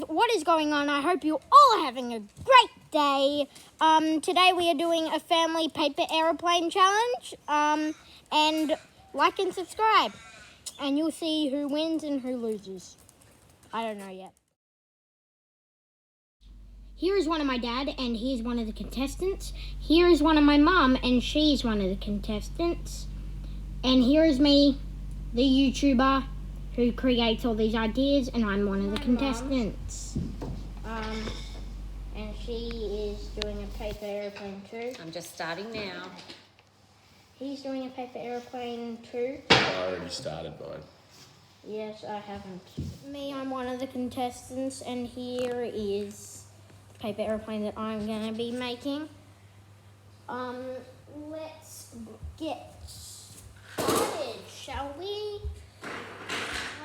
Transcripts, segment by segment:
guys, what is going on? I hope you all are having a great day. Today we are doing a family paper aeroplane challenge. And like and subscribe, and you'll see who wins and who loses. I don't know yet. Here is one of my dad, and he's one of the contestants. Here is one of my mom, and she's one of the contestants. And here is me, the YouTuber who creates all these ideas, and I'm one of the contestants. And she is doing a paper aeroplane too. I'm just starting now. He's doing a paper aeroplane too. I already started mine. Yes, I haven't. Me, I'm one of the contestants, and here is the paper aeroplane that I'm going to be making. Let's get started, shall we?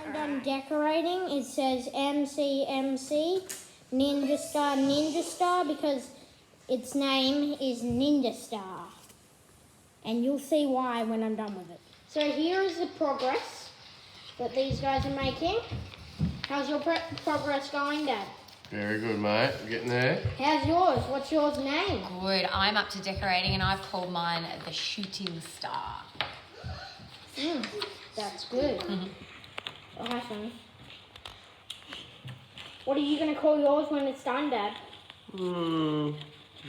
I'm done decorating. It says MCMC, Ninja Star, because its name is Ninja Star. And you'll see why when I'm done with it. So here is the progress that these guys are making. How's your progress going, Dad? Very good, mate. We're getting there. How's yours? What's yours name? Good. I'm up to decorating and I've called mine the Shooting Star. That's good. Oh, hi, Sonny. What are you going to call yours when it's done, Dad?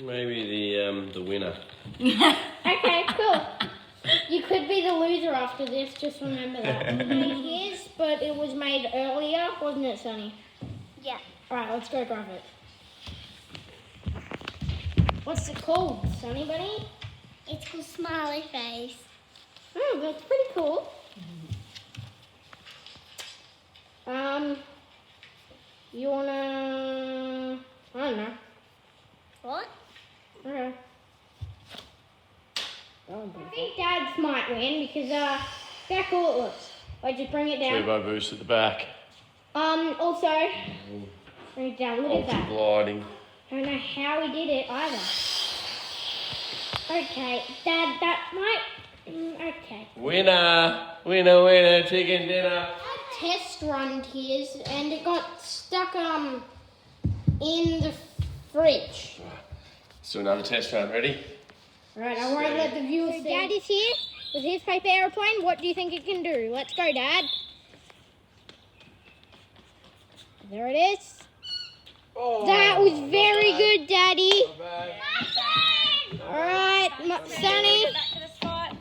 Maybe the winner. Okay, cool. You could be the loser after this, just remember that. It is, but it was made earlier, wasn't it, Sonny? Yeah. Alright, let's go grab it. What's it called, Sonny Bunny? It's called Smiley Face. Oh, that's pretty cool. You wanna... I don't know. What? Okay. I think Dad's might win because, look how cool it looks. Wait, just bring it down. Turbo boost at the back. Also, bring it down. Look at Ultra that. gliding. I don't know how he did it either. Okay, Dad, that might... okay. Winner, chicken dinner. I test run his and it got stuck, in the fridge. Let's do another test run. Ready? Alright, I won't let the viewers see. Dad is here with his paper aeroplane. What do you think it can do? Let's go, Dad. There it is. Oh, That was very good, Daddy. Not bad. Alright, Sonny. Back to the spot.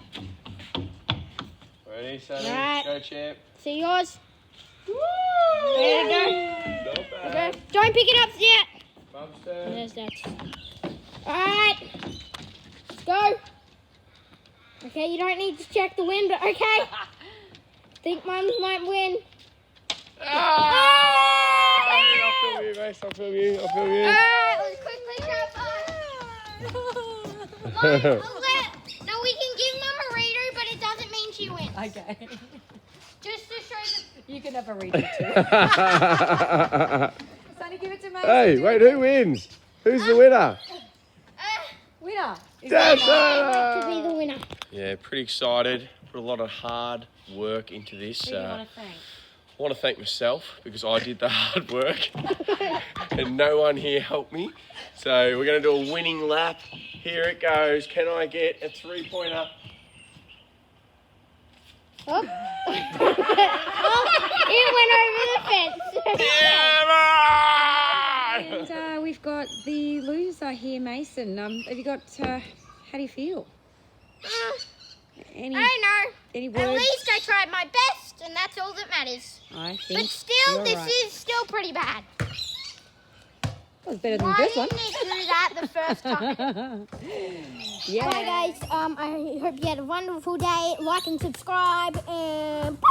Ready, Sonny? Right. Go, champ. See yours? There you go. Not bad. Okay. Don't pick it up yet. Bumps down. There's that. Alright. Let's go. Okay, you don't need to check the wind, but okay. Think Mums might win. I'll film you, mate. I'll film you. Alright, let's quickly grab No, we can give Mum a reader, but it doesn't mean she wins. Okay. Just to show them. You can have a reading too. Sonny, give it to me. Hey, wait, who wins? Who's the winner? Winner. To be the winner. Yeah, pretty excited. Put a lot of hard work into this. Who do you want to thank? I want to thank myself because I did the hard work and no one here helped me. So we're going to do a winning lap. Here it goes. Can I get a 3-pointer? Oh. It went over the fence. Yeah, And we've got the loser here, Mason. Have you got, how do you feel? Any I know. words? At least I tried my best, and that's all that matters. I think But still, you're this right. is still pretty bad. That was better than the Why first one. didn't it do that the first time? Yeah. Bye, guys. I hope you had a wonderful day. Like and subscribe, and bye.